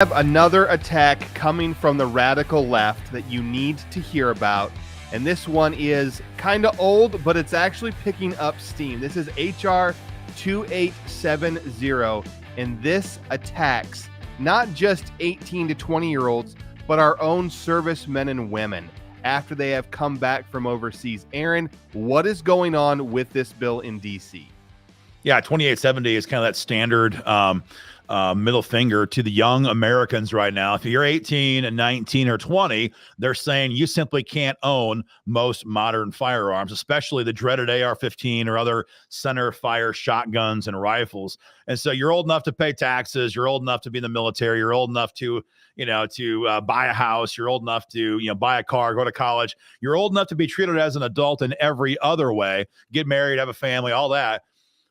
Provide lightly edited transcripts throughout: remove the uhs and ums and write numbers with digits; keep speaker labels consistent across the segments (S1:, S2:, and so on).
S1: Have another attack coming from the radical left that you need to hear about. And this one is kind of old, but it's actually picking up steam. This is HR 2870, and this attacks not just 18 to 20-year-olds, but our own servicemen and women after they have come back from overseas. Aaron, what is going on with this bill in D.C.?
S2: Yeah, 2870 is kind of that standard middle finger to the young Americans right now. If you're 18 and 19 or 20, they're saying you simply can't own most modern firearms, especially the dreaded AR-15 or other center fire shotguns and rifles. And so you're old enough to pay taxes. You're old enough to be in the military. You're old enough to, buy a house. You're old enough to, buy a car, go to college. You're old enough to be treated as an adult in every other way, get married, have a family, all that.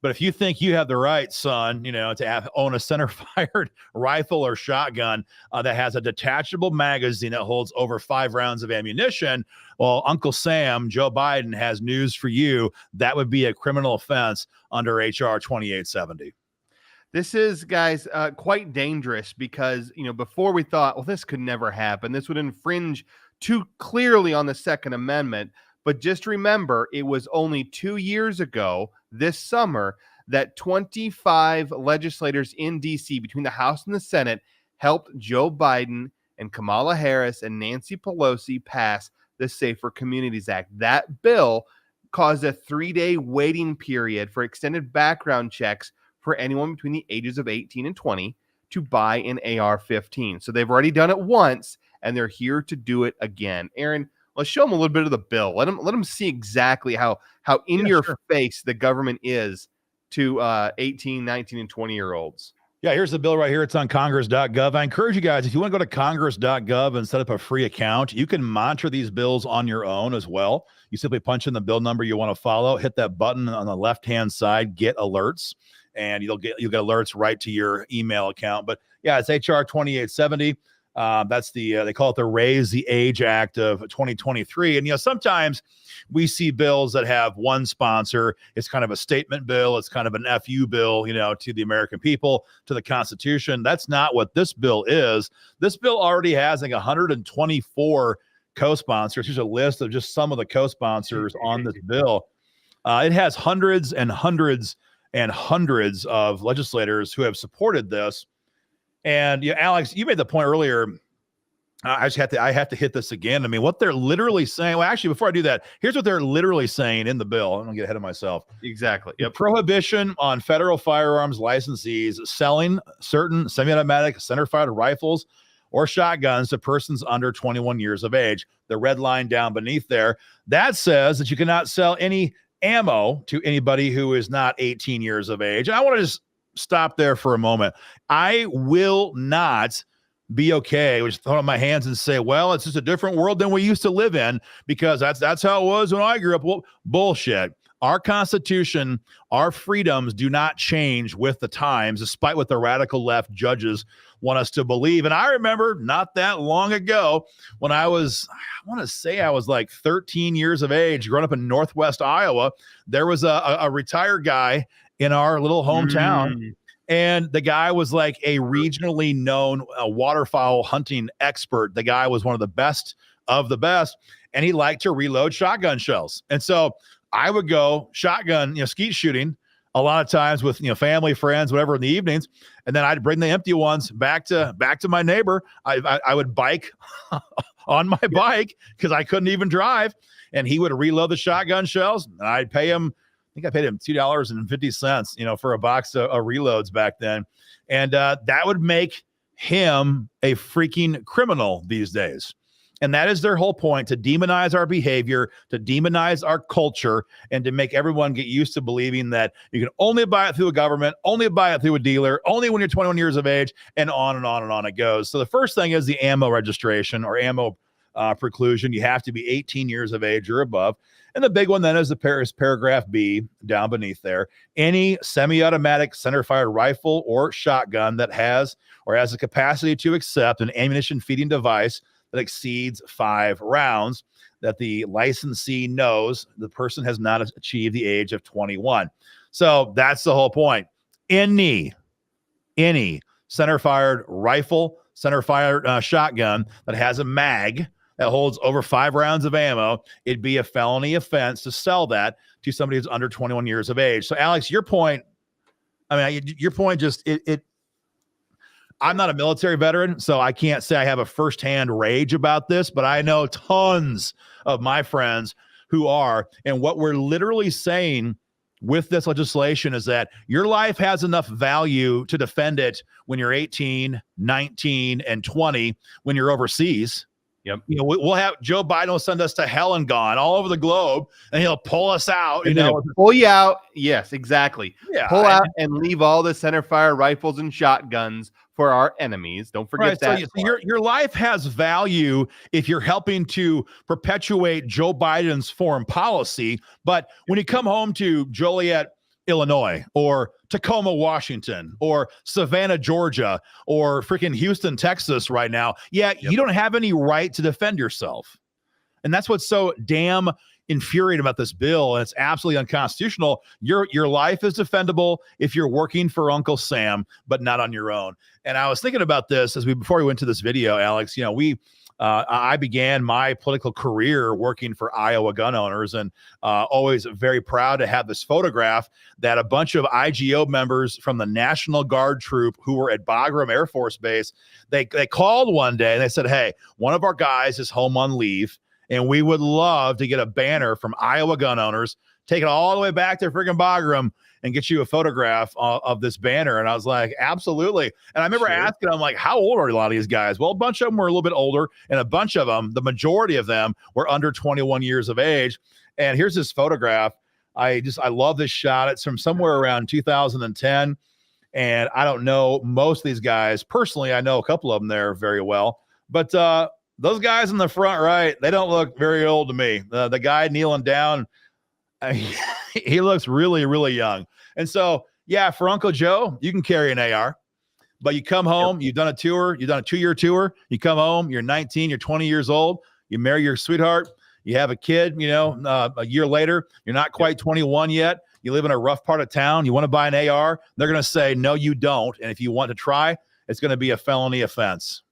S2: But if you think you have the right, son, to own a center-fired rifle or shotgun that has a detachable magazine that holds over 5 rounds of ammunition, well, Uncle Sam, Joe Biden, has news for you. That would be a criminal offense under H.R. 2870.
S1: This is, guys, quite dangerous because, before we thought, well, this could never happen. This would infringe too clearly on the Second Amendment. But just remember, it was only 2 years ago this summer that 25 legislators in D.C. between the House and the Senate helped Joe Biden and Kamala Harris and Nancy Pelosi pass the Safer Communities Act. That bill caused a 3-day waiting period for extended background checks for anyone between the ages of 18 and 20 to buy an AR-15. So they've already done it once, and they're here to do it again. Aaron, let's show them a little bit of the bill. Let them see exactly how in your face the government is to 18, 19, and 20-year-olds.
S2: Yeah, here's the bill right here. It's on congress.gov. I encourage you guys, if you want to go to congress.gov and set up a free account, you can monitor these bills on your own as well. You simply punch in the bill number you want to follow, hit that button on the left-hand side, get alerts, and you'll get alerts right to your email account. But yeah, it's HR 2870. That's they call it the Raise the Age Act of 2023. And, sometimes we see bills that have one sponsor. It's kind of a statement bill. It's kind of an FU bill, to the American people, to the Constitution. That's not what this bill is. This bill already has 124 co-sponsors. Here's a list of just some of the co-sponsors on this bill. It has hundreds and hundreds and hundreds of legislators who have supported this. And Alex, you made the point earlier. I have to hit this again. I mean, what they're literally saying. Well, actually, before I do that, here's what they're literally saying in the bill. I'm gonna get ahead of myself.
S1: Exactly.
S2: Yep. Prohibition on federal firearms licensees selling certain semi-automatic center-fired rifles or shotguns to persons under 21 years of age. The red line down beneath there, that says that you cannot sell any ammo to anybody who is not 18 years of age. And I want to just stop there for a moment. I will not be okay with throwing up my hands and say, well, it's just a different world than we used to live in, because that's how it was when I grew up. Well, bullshit. Our Constitution, our freedoms do not change with the times, despite what the radical left judges want us to believe. And I remember not that long ago when I want to say I was like 13 years of age, growing up in Northwest Iowa, there was a retired guy in our little hometown. And the guy was like a regionally known waterfowl hunting expert. The guy was one of the best of the best, and he liked to reload shotgun shells. And so I would go shotgun, skeet shooting a lot of times with, family, friends, whatever, in the evenings. And then I'd bring the empty ones back to my neighbor. I would bike on my bike because I couldn't even drive. And he would reload the shotgun shells, and I'd pay him. I think I paid him $2.50, for a box of reloads back then. And that would make him a freaking criminal these days. And that is their whole point, to demonize our behavior, to demonize our culture, and to make everyone get used to believing that you can only buy it through a government, only buy it through a dealer, only when you're 21 years of age, and on and on and on it goes. So the first thing is the ammo registration or ammo preclusion. You have to be 18 years of age or above. And the big one then is paragraph B down beneath there. Any semi-automatic center-fired rifle or shotgun that has the capacity to accept an ammunition feeding device that exceeds 5 rounds, that the licensee knows the person has not achieved the age of 21. So that's the whole point. Any center-fired rifle, center fire shotgun that has a mag that holds over 5 rounds of ammo, it'd be a felony offense to sell that to somebody who's under 21 years of age. So, Alex, your point, your point just, I'm not a military veteran, so I can't say I have a firsthand rage about this, but I know tons of my friends who are. And what we're literally saying with this legislation is that your life has enough value to defend it when you're 18, 19, and 20, when you're overseas.
S1: Yep.
S2: You know, we'll have Joe Biden will send us to hell and gone all over the globe, and he'll pull us out. You know,
S1: pull you out. Yes, exactly.
S2: Yeah,
S1: pull out and leave all the center fire rifles and shotguns for our enemies. Don't forget that.
S2: So your life has value if you're helping to perpetuate Joe Biden's foreign policy. But when you come home to Joliet, Illinois, or Tacoma, Washington, or Savannah, Georgia, or freaking Houston, Texas right now, you don't have any right to defend yourself. And that's what's so damn infuriating about this bill. And it's absolutely unconstitutional. Your life is defendable if you're working for Uncle Sam, but not on your own. And I was thinking about this before we went to this video, Alex. You know, I began my political career working for Iowa gun owners, and always very proud to have this photograph that a bunch of IGO members from the National Guard troop who were at Bagram Air Force Base, they called one day and they said, hey, one of our guys is home on leave, and we would love to get a banner from Iowa gun owners, take it all the way back to freaking Bagram and get you a photograph of this banner. And I was like, absolutely. And I remember asking them, like, how old are a lot of these guys? Well, a bunch of them were a little bit older, and a bunch of them, the majority of them, were under 21 years of age. And here's this photograph. I love this shot. It's from somewhere around 2010. And I don't know most of these guys personally. I know a couple of them there very well, but those guys in the front right, they don't look very old to me. The guy kneeling down, he looks really, really young. And so, yeah, for Uncle Joe, you can carry an AR, but you come home, you've done a tour, you've done a 2-year tour, you come home, you're 19, you're 20 years old, you marry your sweetheart, you have a kid, a year later, you're not quite 21 yet, you live in a rough part of town, you want to buy an AR, they're going to say, no, you don't. And if you want to try, it's going to be a felony offense.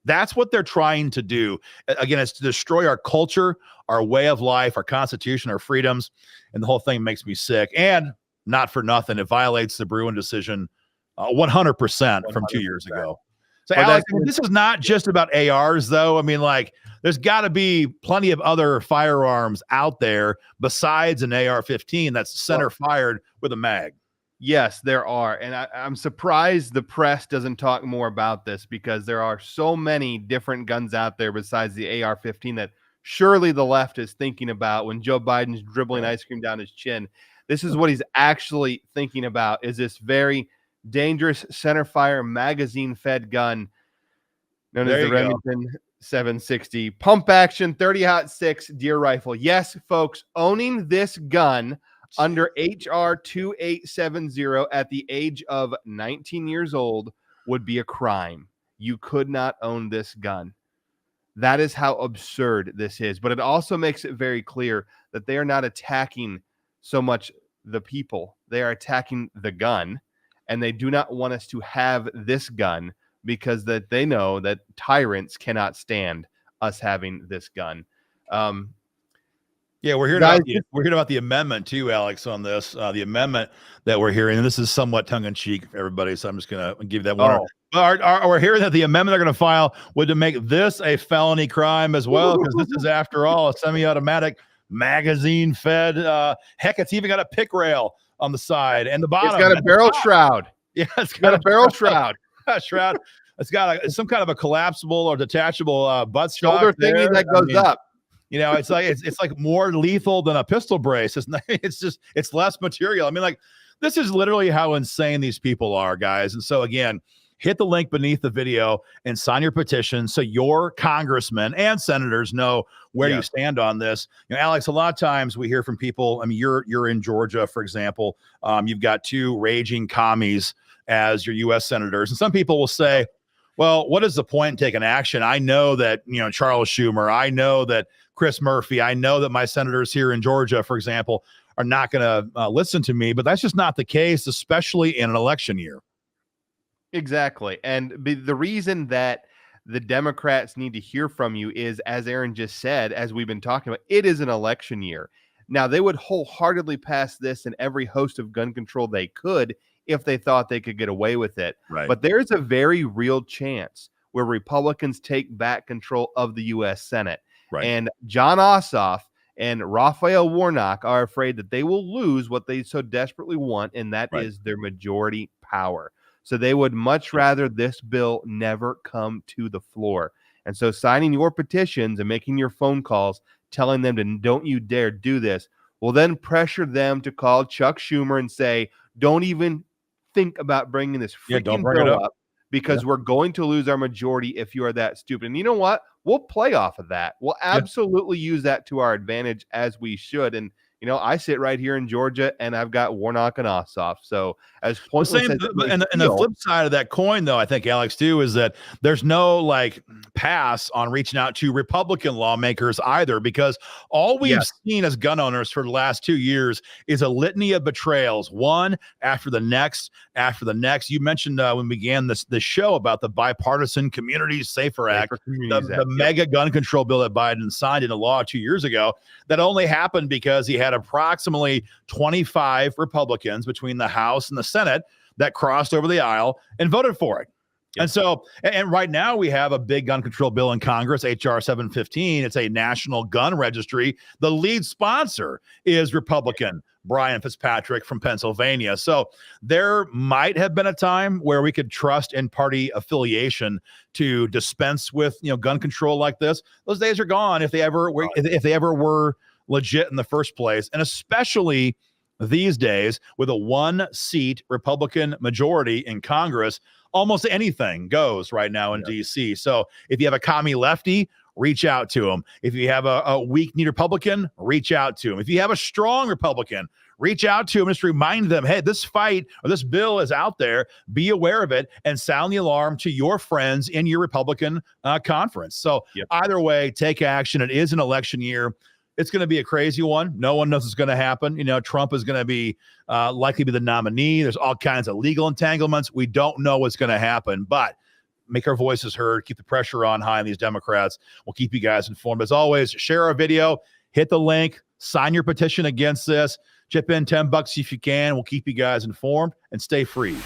S2: That's what they're trying to do. Again, it's to destroy our culture, our way of life, our Constitution, our freedoms, and the whole thing makes me sick. And not for nothing, it violates the Bruin decision 100% from 2 years ago. So, Alex, this is not just about ARs, though. I mean, like, there's got to be plenty of other firearms out there besides an AR-15 that's center fired with a mag.
S1: Yes, there are. And I'm surprised the press doesn't talk more about this, because there are so many different guns out there besides the AR-15 that surely the left is thinking about when Joe Biden's dribbling ice cream down his chin. This is what he's actually thinking about, is this very dangerous center fire magazine fed gun known as the Remington 760 pump action 30-06 deer rifle. Yes, folks, owning this gun under HR 2870 at the age of 19 years old would be a crime. You could not own this gun. That is how absurd this is. But it also makes it very clear that they are not attacking so much the people. They are attacking the gun, and they do not want us to have this gun because that they know that tyrants cannot stand us having this gun.
S2: Yeah, we're hearing about the amendment too, Alex, on this. The amendment that we're hearing, and this is somewhat tongue-in-cheek for everybody, so I'm just going to give that one. We're hearing that the amendment they're going to file would to make this a felony crime as well, because this is, after all, a semi-automatic magazine-fed. Heck, it's even got a pick rail on the side and the bottom.
S1: It's got a barrel shroud.
S2: Yeah,
S1: it's got a barrel shroud.
S2: Shroud. It's got some kind of a collapsible or detachable butt
S1: shoulder thingy that goes up.
S2: You know, it's like more lethal than a pistol brace. It's less material. I mean, like, this is literally how insane these people are, guys. And so, again, hit the link beneath the video and sign your petition so your congressmen and senators know where you stand on this. You know, Alex, a lot of times we hear from people. I mean, you're in Georgia, for example. You've got 2 raging commies as your U.S. senators, and some people will say, well, what is the point in taking action? I know that, Charles Schumer, I know that Chris Murphy, I know that my senators here in Georgia, for example, are not going to listen to me, but that's just not the case, especially in an election year.
S1: Exactly. And the reason that the Democrats need to hear from you is, as Aaron just said, as we've been talking about, it is an election year. Now, they would wholeheartedly pass this in every host of gun control they could if they thought they could get away with it.
S2: Right.
S1: But there's a very real chance where Republicans take back control of the U.S. Senate.
S2: Right.
S1: And John Ossoff and Raphael Warnock are afraid that they will lose what they so desperately want, and that is their majority power. So they would much rather this bill never come to the floor. And so signing your petitions and making your phone calls telling them to don't you dare do this will then pressure them to call Chuck Schumer and say, don't even think about bringing this freaking bill up because we're going to lose our majority if you are that stupid. And you know what? We'll play off of that. We'll absolutely use that to our advantage, as we should. And you know, I sit right here in Georgia, and I've got Warnock and Ossoff. So as pointless as
S2: and the flip side of that coin, though, I think, Alex, too, is that there's no like pass on reaching out to Republican lawmakers either, because all we've seen as gun owners for the last 2 years is a litany of betrayals, one after the next, after the next. You mentioned when we began this show about the Bipartisan Communities Safer Act, the mega gun control bill that Biden signed into law 2 years ago. That only happened because he had approximately 25 Republicans between the House and the Senate that crossed over the aisle and voted for it. And so, and right now we have a big gun control bill in Congress, HR 715. It's a national gun registry. The lead sponsor is Republican Brian Fitzpatrick from Pennsylvania. So there might have been a time where we could trust in party affiliation to dispense with, gun control like this. Those days are gone if they ever were legit in the first place. And especially these days with a 1-seat Republican majority in Congress, almost anything goes right now in DC. So if you have a commie lefty, reach out to him. If you have a weak-kneed Republican, reach out to him. If you have a strong Republican, reach out to him. Just remind them, hey, this fight or this bill is out there. Be aware of it and sound the alarm to your friends in your Republican conference. So either way, take action. It is an election year. It's going to be a crazy one. No one knows what's going to happen. Trump is going to be likely be the nominee. There's all kinds of legal entanglements. We don't know what's going to happen, but make our voices heard. Keep the pressure on high on these Democrats. We'll keep you guys informed. As always, share our video, hit the link, sign your petition against this. Chip in $10 if you can. We'll keep you guys informed and stay free.